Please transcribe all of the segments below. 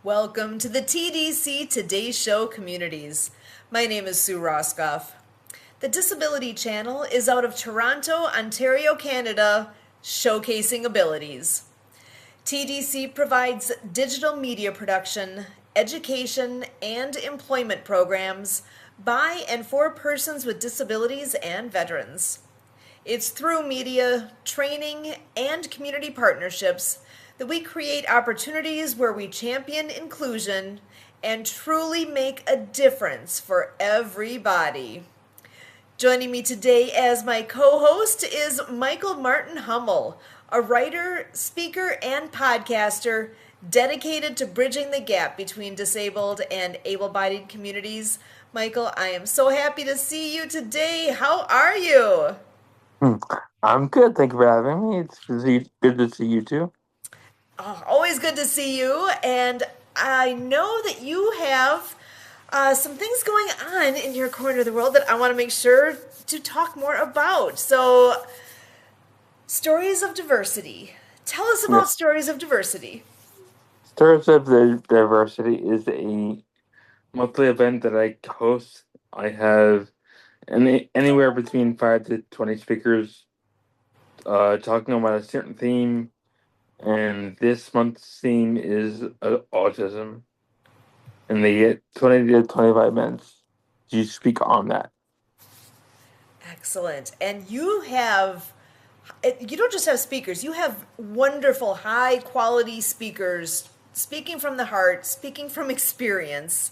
Welcome to the TDC Today Show communities. My name is Sue Roskopf. The Disability Channel is out of Toronto, Ontario, Canada, showcasing abilities. TDC provides digital media production, education, and employment programs by and for persons with disabilities and veterans. It's through media, training, and community partnerships that we create opportunities where we champion inclusion and truly make a difference for everybody. Joining me today as my co-host is Michael Martin Humel, a writer, speaker, and podcaster dedicated to bridging the gap between disabled and able-bodied communities. Michael, I am so happy to see you today. How are you? I'm good. Thank you for having me. It's good to see you too. Oh, always good to see you. And I know that you have some things going on in your corner of the world that I want to make sure to talk more about. So, stories of diversity. Tell us Yeah. about stories of diversity. Stories of the Diversity is a monthly event that I host. I have anywhere between 5 to 20 speakers talking about a certain theme, and this month's theme is autism, and they get 20 to 25 minutes to speak on that. Excellent. And you don't just have speakers, you have wonderful, high quality speakers speaking from the heart, speaking from experience.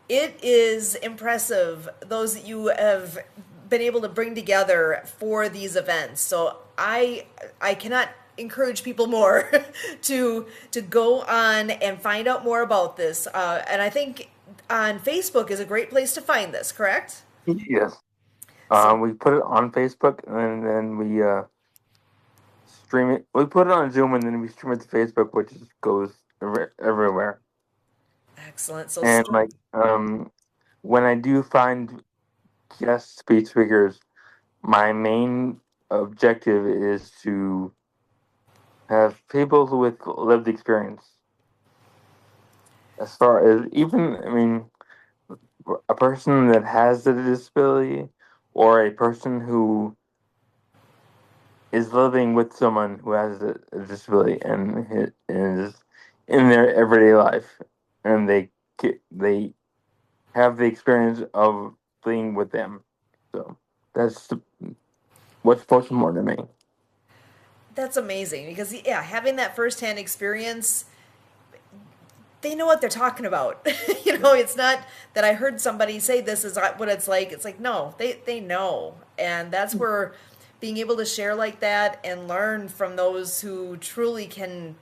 It is impressive, those that you have been able to bring together for these events. So I cannot encourage people more to go on and find out more about this. And I think on Facebook is a great place to find this, correct? Yes. So We put it on Facebook, and then we stream it. We put it on Zoom, and then we stream it to Facebook, which goes everywhere. excellent. So And when I do find guest speakers, my main objective is to have people with lived experience. As far as even, I mean, a person that has a disability, or a person who is living with someone who has a disability and is in their everyday life, and they have the experience of being with them. So that's what's most important to me. that's amazing because yeah, having that firsthand experience, they know what they're talking about. It's not that I heard somebody say this is what it's like. It's like no, they know, and that's where being able to share like that and learn from those who truly can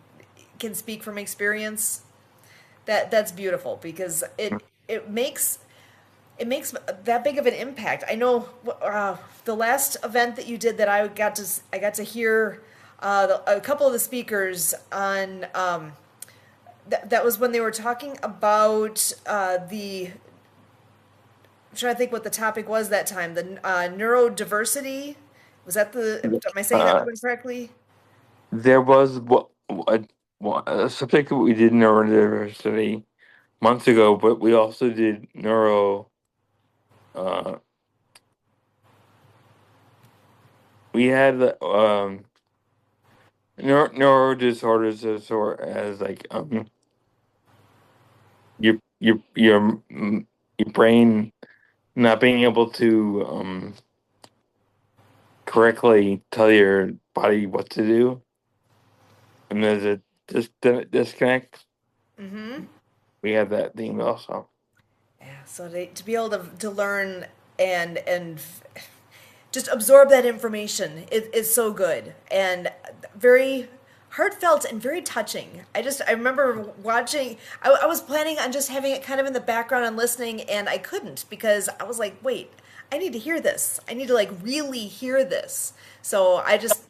speak from experience. That's beautiful because it makes that big of an impact. I know the last event that you did that I got to hear a couple of the speakers on. That was when they were talking about I'm trying to think what the topic was that time. The neurodiversity. Was that the? Am I saying that Uh, one correctly? there was a subject that we did in neurodiversity months ago, but we also did uh, we had neuro disorders as like your brain not being able to correctly tell your body what to do, and there's a disconnect. Mm-hmm. We had that theme also. Yeah. So to be able to learn and just absorb that information is so good and very heartfelt and very touching. I remember watching. I was planning on just having it kind of in the background and listening, and I couldn't because I was like, wait, I need to hear this. I need to like really hear this. So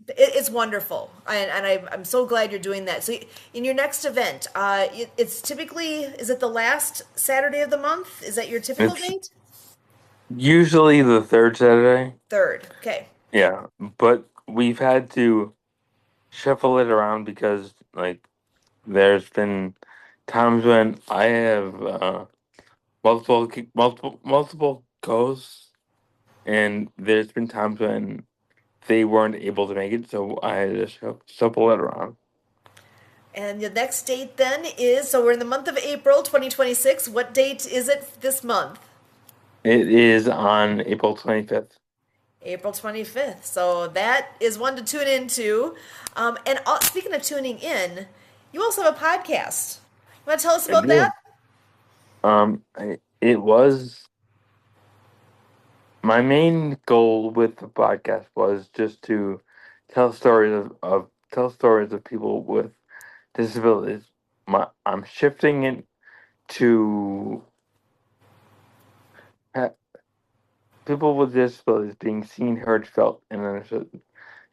it's wonderful, I'm so glad you're doing that. So in your next event, it's typically, is it the last Saturday of the month? Is that your typical It's date? usually the third Saturday. Third. Okay. Yeah, but we've had to shuffle it around because like there's been times when I have multiple ghosts, and there's been times when they weren't able to make it, so I had to shuffle it around. And the next date then is, so we're in the month of April 2026. What date is it this month? It is on April 25th. April 25th. So that is one to tune into. Speaking of tuning in, you also have a podcast. You want to tell us I about that? do. It was my main goal with the podcast was just to tell stories of people with disabilities. I'm shifting it to ha- people with disabilities being seen, heard, felt, and understood,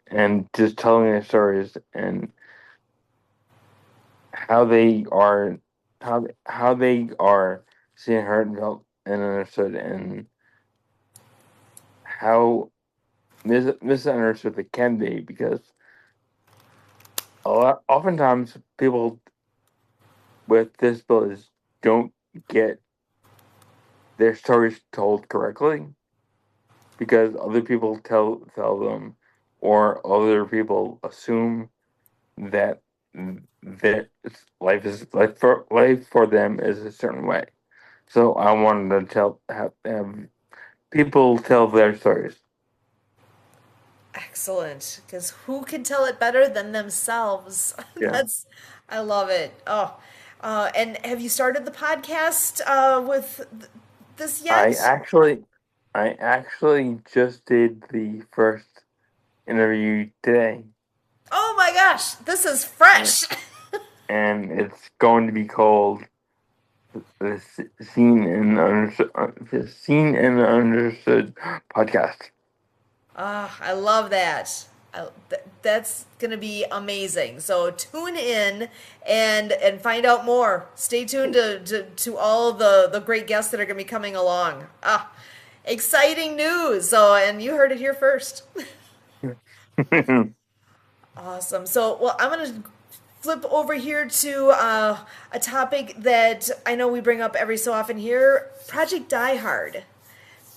and just telling their stories and how they are how they are seen, heard, felt, and understood, and how misunderstood they can be, because oftentimes people with disabilities don't get their stories told correctly because other people tell them, or other people assume that that life for them is a certain way. So I wanted to have people tell their stories. Excellent. Because who can tell it better than themselves? Yeah, I love it. Oh, and have you started the podcast this I yet? actually I actually just did the first interview today, Oh my gosh, this is and fresh. it's going to be called the Seen and Understood podcast. Ah, I love that. That's gonna be amazing. So tune in and find out more. Stay tuned to all the great guests that are gonna be coming along. Ah, exciting news. So and you heard it here first. Awesome. So well, I'm gonna flip over here to a topic that I know we bring up every so often here. Project Die Hard.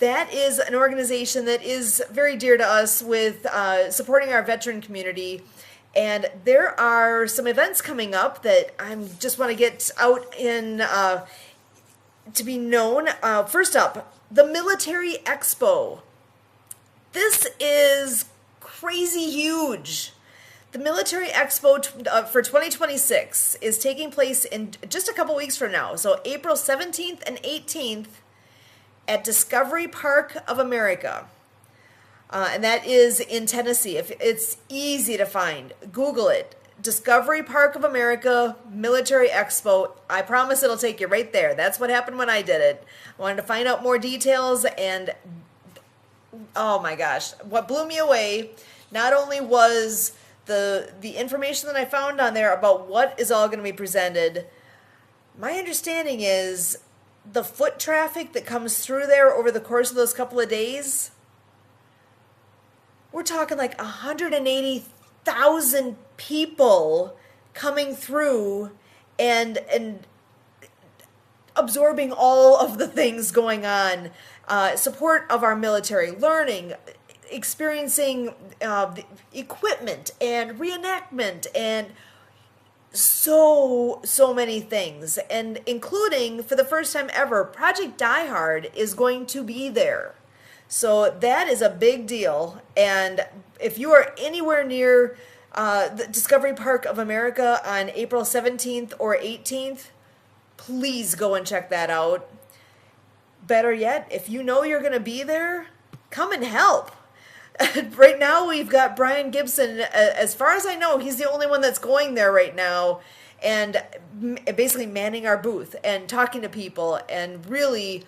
That is an organization that is very dear to us with supporting our veteran community. And there are some events coming up that I just want to get out in to be known. First up, the Military Expo. This is crazy huge. The Military Expo for 2026 is taking place in just a couple weeks from now. So April 17th and 18th at Discovery Park of America. And that is in Tennessee. If it's easy to find, Google it. Discovery Park of America Military Expo. I promise it'll take you right there. That's what happened when I did it. I wanted to find out more details, and oh my gosh, what blew me away not only was the information that I found on there about what is all going to be presented. My understanding is the foot traffic that comes through there over the course of those couple of days, we're talking like 180,000 people coming through and absorbing all of the things going on. Support of our military, learning, experiencing the equipment and reenactment and so many things, and including for the first time ever, Project Die Hard is going to be there. So that is a big deal. And if you are anywhere near the Discovery Park of America on April 17th or 18th, please go and check that out. Better yet, if you know you're going to be there, come and help. Right now, we've got Brian Gibson. As far as I know, he's the only one that's going there right now and basically manning our booth and talking to people. And really,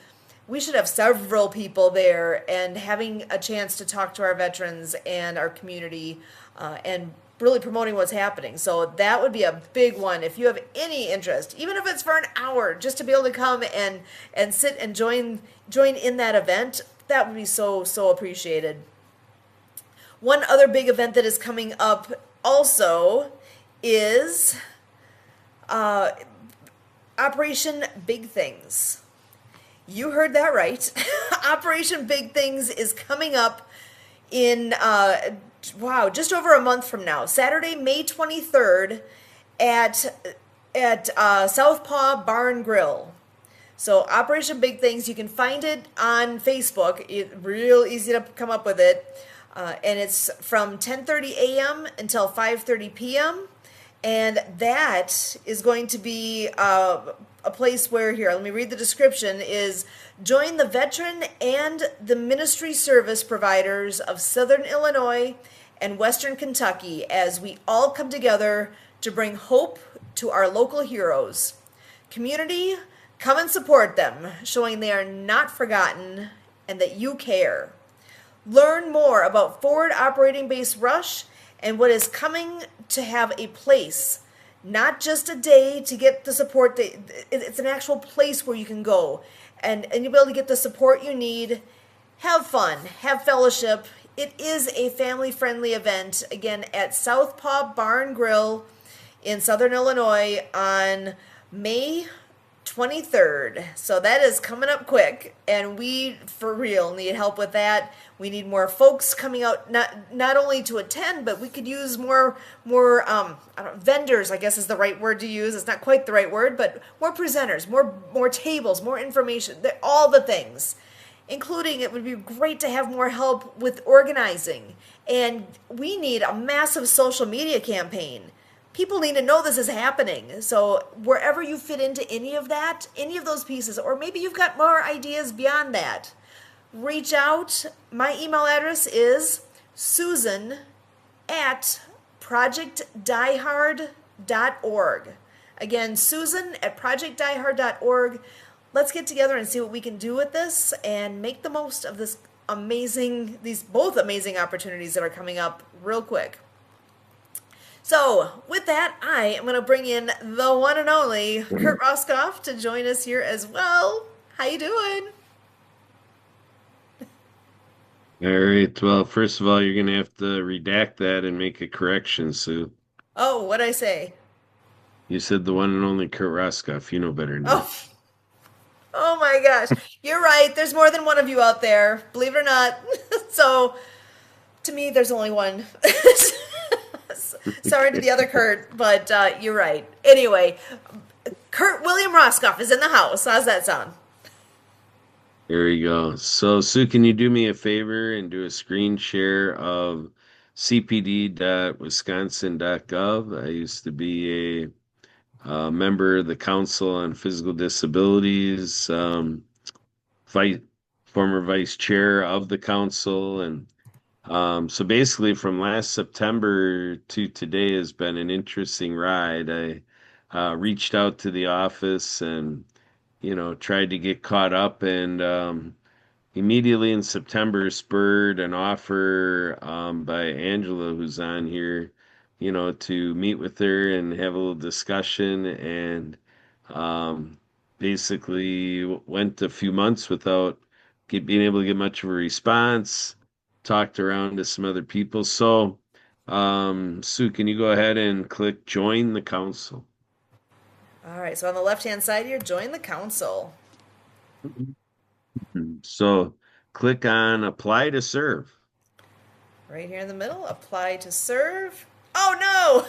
we should have several people there and having a chance to talk to our veterans and our community and really promoting what's happening. So that would be a big one if you have any interest, even if it's for an hour, just to be able to come and sit and join in that event. That would be so appreciated. One other big event that is coming up also is Operation Big Things. You heard that right. Operation Big Things is coming up in, just over a month from now. Saturday, May 23rd at Southpaw Bar and Grill. So Operation Big Things, you can find it on Facebook. It's real easy to come up with it. And it's from 10:30 a.m. until 5:30 p.m. And that is going to be a place where, here, let me read the description, is join the veteran and the ministry service providers of Southern Illinois and Western Kentucky as we all come together to bring hope to our local heroes. Community, come and support them, showing they are not forgotten and that you care. Learn more about Forward Operating Base Rush and what is coming to have a place, not just a day to get the support. It's an actual place where you can go and you'll be able to get the support you need. Have fun, have fellowship. It is a family-friendly event, again, at Southpaw Bar and Grill in Southern Illinois on May 23rd. So that is coming up quick, and we for real need help with that. We need more folks coming out, not only to attend, but we could use more vendors, I guess is the right word to use. It's not quite the right word, but more presenters, more tables, more information, all the things. Including, it would be great to have more help with organizing. And we need a massive social media campaign. People need to know this is happening. So wherever you fit into any of that, any of those pieces, or maybe you've got more ideas beyond that, reach out. My email address is susan@projectdiehard.org. Again, susan@projectdiehard.org. Let's get together and see what we can do with this and make the most of these both amazing opportunities that are coming up real quick. So with that, I am going to bring in the one and only Kurt Roskopf to join us here as well. How you doing? All right. Well, first of all, you're going to have to redact that and make a correction, Sue. Oh, what'd I say? You said the one and only Kurt Roskopf. You know better than that. Oh my gosh. You're right. There's more than one of you out there, believe it or not. So to me, there's only one. Sorry to the other Kurt, but you're right. Anyway, Kurt William Roskopf is in the house. How's that sound? There you go. So, Sue, can you do me a favor and do a screen share of cpd.wisconsin.gov? I used to be a member of the Council on Physical Disabilities, former vice chair of the council. And so basically from last September to today has been an interesting ride. I reached out to the office and, tried to get caught up, and immediately in September spurred an offer by Angela, who's on here, to meet with her and have a little discussion, and basically went a few months without being able to get much of a response, talked around to some other people. So, Sue, can you go ahead and click join the council? All right. So on the left-hand side here, join the council. So click on apply to serve. Right here in the middle, apply to serve. Oh no!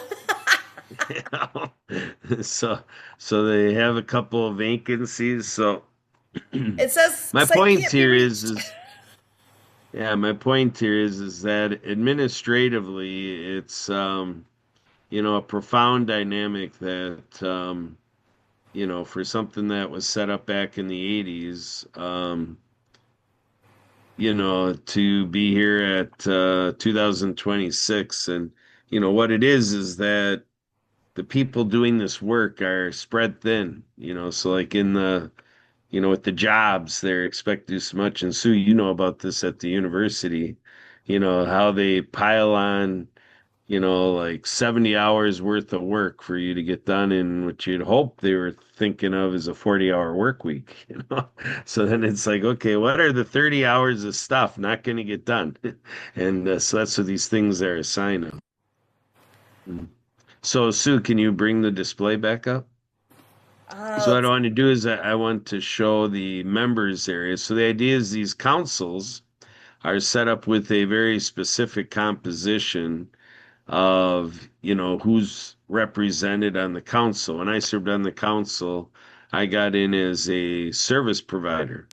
So they have a couple of vacancies. So it says my point here is my point here is that administratively it's a profound dynamic that for something that was set up back in the 80s, to be here at 2026. And, what it is that the people doing this work are spread thin, so like in the, with the jobs, they're expected to do so much. And Sue, you know about this at the university, how they pile on, like 70 hours worth of work for you to get done in what you'd hope they were thinking of as a 40-hour work week, So then it's like, okay, what are the 30 hours of stuff not going to get done? And so that's what these things are a sign of. So, Sue, can you bring the display back up? So what I Let's want to do is I want to show the members area. So the idea is these councils are set up with a very specific composition of, who's represented on the council. When I served on the council, I got in as a service provider.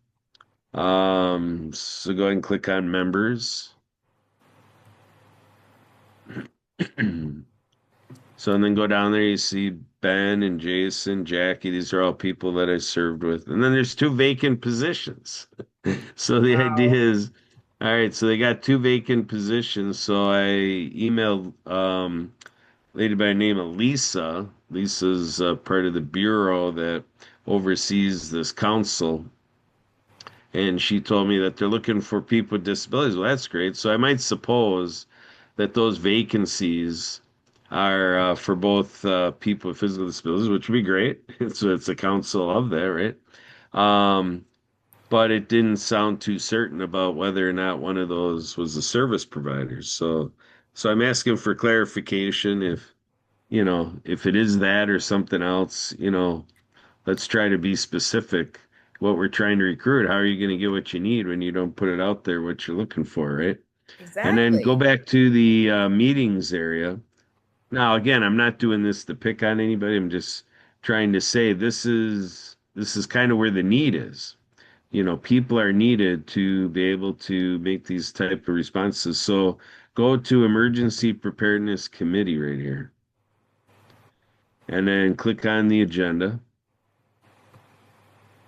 So go ahead and click on members. So and then go down there, you see Ben and Jason, Jackie. These are all people that I served with. And then there's two vacant positions. So the idea Wow. is, all right, so they got two vacant positions. So I emailed lady by the name of Lisa. Lisa's part of the bureau that oversees this council. And she told me that they're looking for people with disabilities. Well, that's great. So I might suppose that those vacancies are for both people with physical disabilities, which would be great. It's a council of that, right? Um, but it didn't sound too certain about whether or not one of those was a service provider. So I'm asking for clarification if it is that or something else, let's try to be specific what we're trying to recruit. How are you going to get what you need when you don't put it out there what you're looking for, right? And then go Exactly. back to the meetings area. Now, again, I'm not doing this to pick on anybody. I'm just trying to say this is kind of where the need is. People are needed to be able to make these type of responses. So go to Emergency Preparedness Committee right here, and then click on the agenda.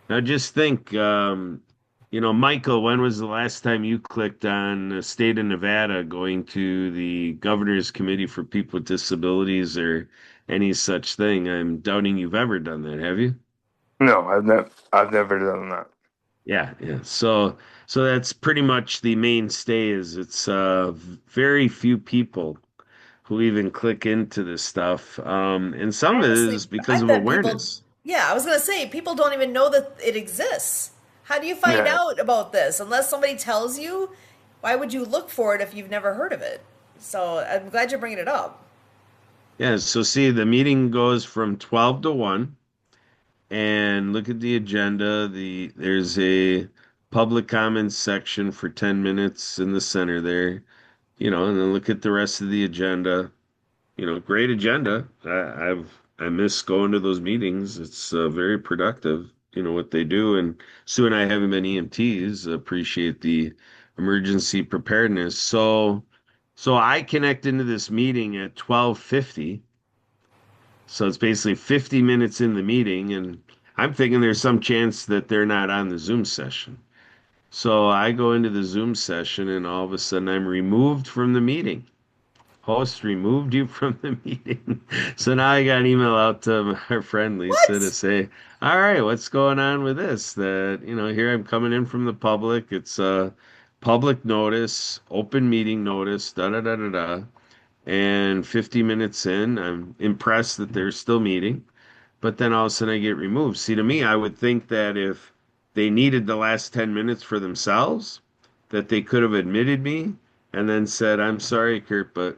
Now just think, Michael, when was the last time you clicked on the state of Nevada going to the Governor's Committee for People with Disabilities or any such thing? I'm doubting you've ever done that, have you? No, I've never done that. Yeah, yeah. So that's pretty much the mainstay is it's very few people who even click into this stuff. And some of it is Honestly, because I of bet people, awareness. yeah, I was going to say, people don't even know that it exists. How do you find Yeah, out about this? Unless somebody tells you, why would you look for it if you've never heard of it? So I'm glad you're bringing it up. Yeah, so see, the meeting goes from 12 to 1. And look at the agenda. There's a public comments section for 10 minutes in the center there, and then look at the rest of the agenda. Great agenda. I miss going to those meetings. It's very productive, what they do. And Sue and I haven't been EMTs, appreciate the emergency preparedness. So I connect into this meeting at 12:50. So it's basically 50 minutes in the meeting, and I'm thinking there's some chance that they're not on the Zoom session. So I go into the Zoom session, and all of a sudden I'm removed from the meeting. Host removed you from the meeting. So now I got an email out to our friend Lisa to What? say, all right, what's going on with this? That, here I'm coming in from the public. It's a public notice, open meeting notice, da da da da da. And 50 minutes in, I'm impressed that they're still meeting, but then all of a sudden I get removed. See, to me, I would think that if they needed the last 10 minutes for themselves, that they could have admitted me and then said, I'm sorry, Kurt, but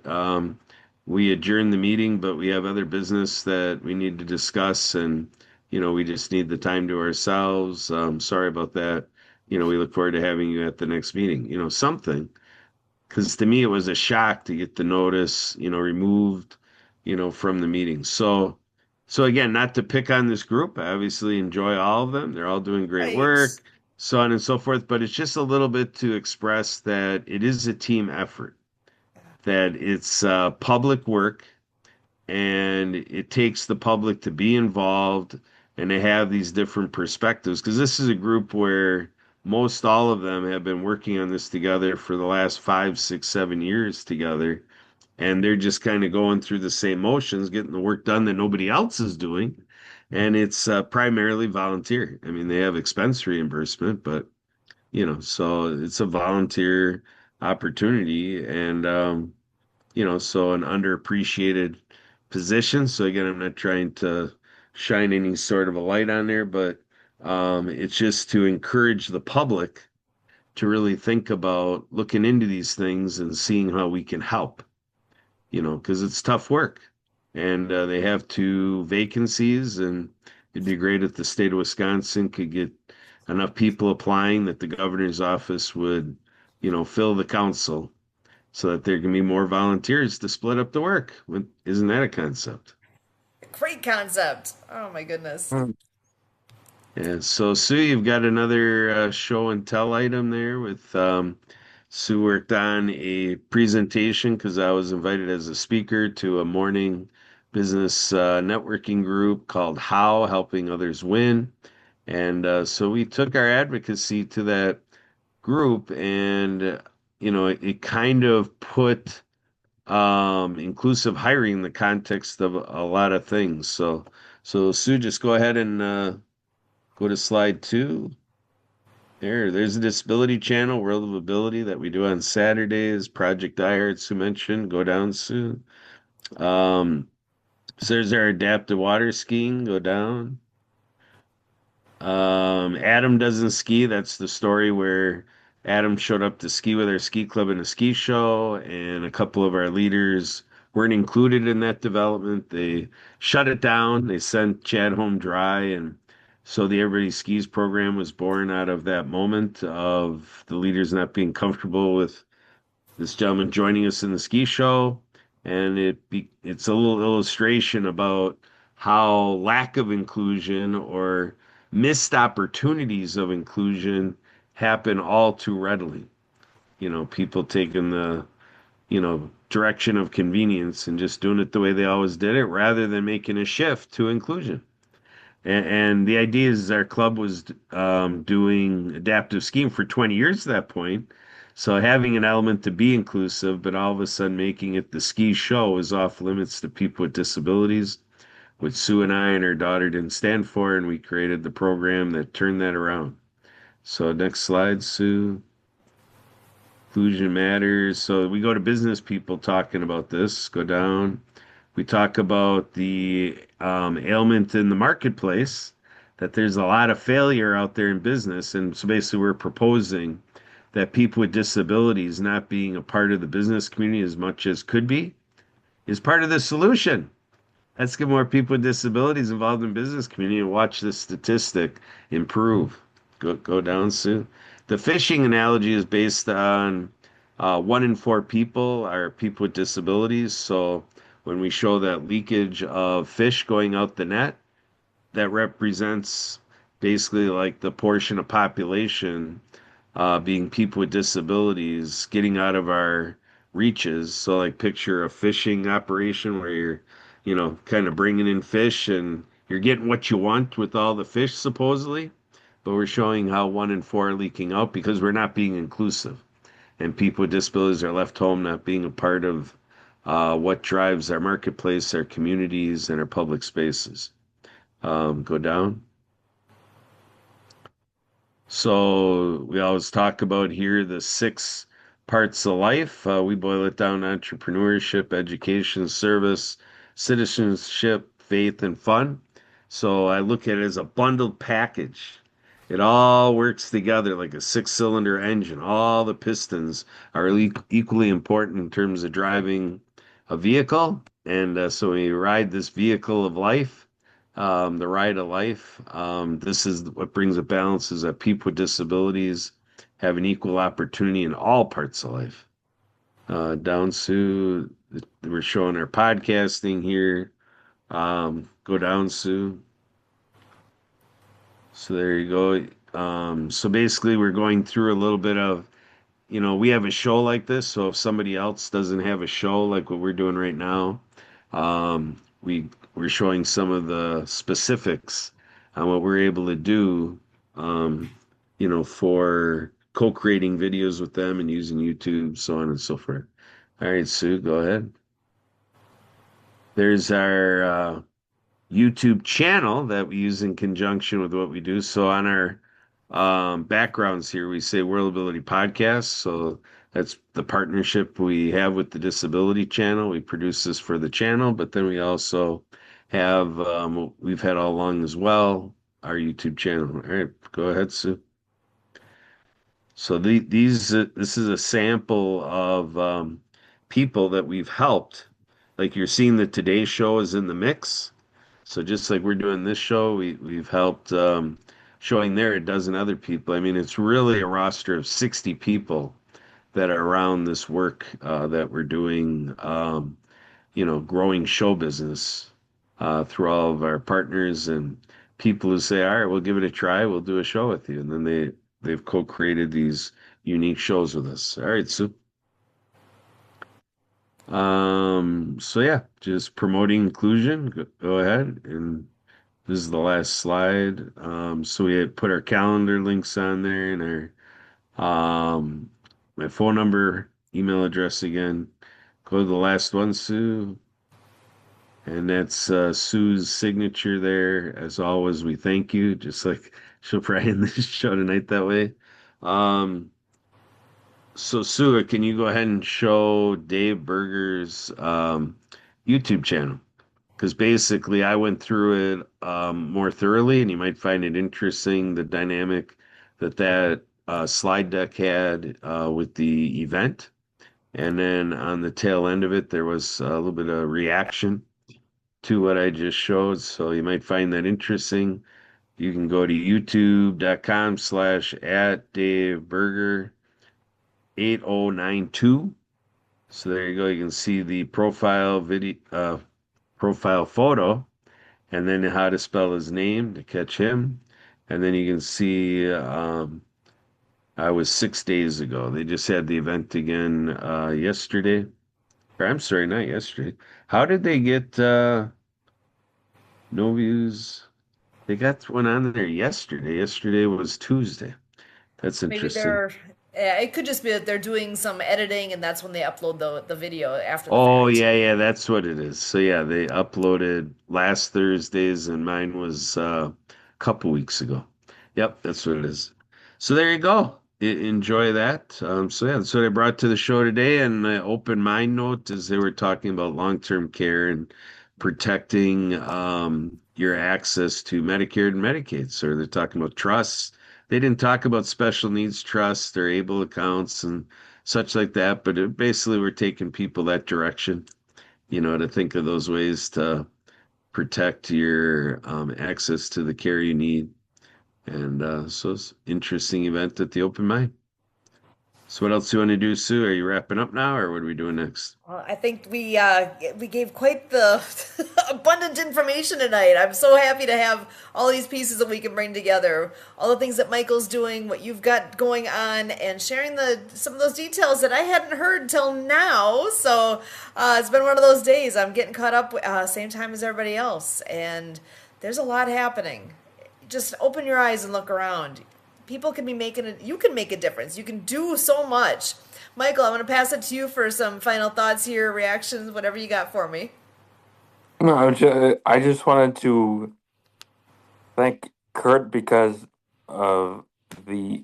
we adjourned the meeting, but we have other business that we need to discuss, and we just need the time to ourselves. Sorry about that. We look forward to having you at the next meeting. Something because to me it was a shock to get the notice, removed, from the meeting. So again, not to pick on this group, I obviously enjoy all of them. They're all doing great Right. work, so on and so forth. But it's just a little bit to express that it is a team effort, that it's public work, and it takes the public to be involved and to have these different perspectives. Because this is a group where most all of them have been working on this together for the last 5, 6, 7 years together. And they're just kind of going through the same motions, getting the work done that nobody else is doing. And it's primarily volunteer. I mean, they have expense reimbursement, but so it's a volunteer opportunity. And so an underappreciated position. So again, I'm not trying to shine any sort of a light on there, but it's just to encourage the public to really think about looking into these things and seeing how we can help, because it's tough work. And they have two vacancies, and It'd be great if the state of Wisconsin could get enough people applying that the governor's office would, fill the council so that there can be more volunteers to split up the work. Isn't that a concept? Great concept. Oh my goodness. Hmm. Yeah. So Sue, you've got another show and tell item there with Sue worked on a presentation because I was invited as a speaker to a morning business networking group called How Helping Others Win. And so we took our advocacy to that group and it kind of put inclusive hiring in the context of a lot of things. So Sue, just go ahead and go to slide 2. There's a disability channel, World of Ability, that we do on Saturdays. Project I heard Sue mentioned. Go down, Sue. Um, so there's our adaptive water skiing. Go down. Adam doesn't ski. That's the story where Adam showed up to ski with our ski club in a ski show, and a couple of our leaders weren't included in that development. They shut it down. They sent Chad home dry, and so the Everybody Skis program was born out of that moment of the leaders not being comfortable with this gentleman joining us in the ski show, and it's a little illustration about how lack of inclusion or missed opportunities of inclusion happen all too readily. People taking the direction of convenience and just doing it the way they always did it rather than making a shift to inclusion. And the idea is our club was doing adaptive skiing for 20 years at that point. So having an element to be inclusive, but all of a sudden making it the ski show is off limits to people with disabilities, which Sue and I and her daughter didn't stand for, and we created the program that turned that around. So next slide, Sue. Inclusion matters. So we go to business people talking about this. Go down. We talk about the ailment in the marketplace, that there's a lot of failure out there in business. And so basically, we're proposing that people with disabilities not being a part of the business community as much as could be is part of the solution. Let's get more people with disabilities involved in business community and watch this statistic improve. Go down soon. The fishing analogy is based on 1 in 4 people are people with disabilities. So when we show that leakage of fish going out the net, that represents basically like the portion of population being people with disabilities getting out of our reaches. So, like, picture a fishing operation where you're, kind of bringing in fish and you're getting what you want with all the fish, supposedly. But we're showing how 1 in 4 are leaking out because we're not being inclusive. And people with disabilities are left home not being a part of what drives our marketplace, our communities, and our public spaces. Go down. So we always talk about here the 6 parts of life. We boil it down to entrepreneurship, education, service, citizenship, faith, and fun. So I look at it as a bundled package. It all works together like a 6-cylinder engine. All the pistons are equally important in terms of driving a vehicle. And so when you ride this vehicle of life, the ride of life. This is what brings a balance is that people with disabilities have an equal opportunity in all parts of life. Down Sue, we're showing our podcasting here. Go down, Sue. So there you go. So basically, we're going through a little bit of, we have a show like this. So if somebody else doesn't have a show like what we're doing right now, we're showing some of the specifics on what we're able to do, for co-creating videos with them and using YouTube, so on and so forth. All right, Sue, go ahead. There's our YouTube channel that we use in conjunction with what we do. So on our backgrounds here, we say World Ability Podcast. So that's the partnership we have with the Disability Channel. We produce this for the channel, but then we also have we've had all along as well our YouTube channel. All right, go ahead, Sue. So this is a sample of people that we've helped. Like you're seeing the Today Show is in the mix. So just like we're doing this show, we've helped showing there a dozen other people. I mean, it's really a roster of 60 people that are around this work that we're doing, growing show business through all of our partners and people who say, all right, we'll give it a try. We'll do a show with you. And then they've co-created these unique shows with us. All right, so so yeah, just promoting inclusion. Go ahead. And this is the last slide. So we had put our calendar links on there and my phone number, email address again. Go to the last one, Sue. And that's Sue's signature there. As always, we thank you, just like she'll probably end this show tonight that way. Um, so Sue, can you go ahead and show Dave Berger's YouTube channel? Because basically I went through it more thoroughly, and you might find it interesting, the dynamic that slide deck had with the event. And then on the tail end of it, there was a little bit of reaction to what I just showed. So you might find that interesting. You can go to youtube.com/@DaveBurger8092. So there you go. You can see the profile photo, and then how to spell his name to catch him. And then you can see I was 6 days ago. They just had the event again yesterday. Or I'm sorry, not yesterday. How did they get no views? They got one on there yesterday. Yesterday was Tuesday. That's Maybe interesting. it could just be that they're doing some editing and that's when they upload the video after the Oh, fact. yeah, that's what it is. So yeah, they uploaded last Thursdays and mine was a couple weeks ago. Yep, that's what it is. So there you go. Enjoy that. So yeah, that's what I brought to the show today. And the open mind note is they were talking about long-term care and protecting your access to Medicare and Medicaid. So they're talking about trusts. They didn't talk about special needs trusts or able accounts and such like that. But basically, we're taking people that direction, to think of those ways to protect your access to the care you need. And so it's an interesting event at the Open Mind. So what else do you want to do, Sue? Are you wrapping up now, or what are we doing next? Well, I think we gave quite the abundant information tonight. I'm so happy to have all these pieces that we can bring together, all the things that Michael's doing, what you've got going on, and sharing some of those details that I hadn't heard till now. So it's been one of those days. I'm getting caught up same time as everybody else, and there's a lot happening. Just open your eyes and look around. People can be making it. You can make a difference. You can do so much. Michael, I'm going to pass it to you for some final thoughts here, reactions, whatever you got for me. No, I just wanted to thank Kurt because of the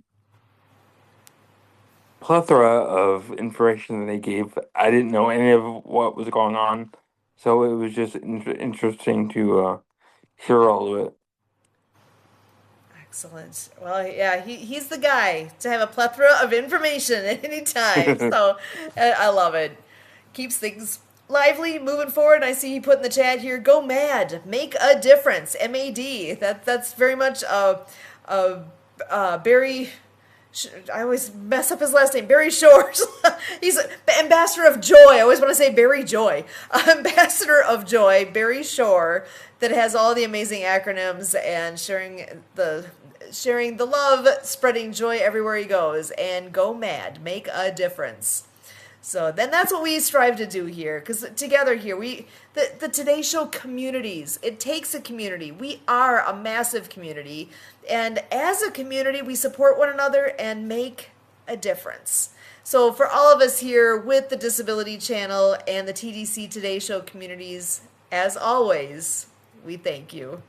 plethora of information that they gave. I didn't know any of what was going on, so it was just interesting to hear all of it. Excellent. Well, yeah, he's the guy to have a plethora of information at any time. So I love it. Keeps things lively, moving forward. I see he put in the chat here, go mad, make a difference, MAD. That's very much Barry. I always mess up his last name. Barry Shores. He's ambassador of joy. I always want to say Barry Joy. Ambassador of joy, Barry Shore, that has all the amazing acronyms and sharing the love, spreading joy everywhere he goes, and go mad, make a difference. So then that's what we strive to do here, because together here, the Today Show communities, it takes a community. We are a massive community, and as a community, we support one another and make a difference. So for all of us here with the Disability Channel and the TDC Today Show communities, as always, we thank you.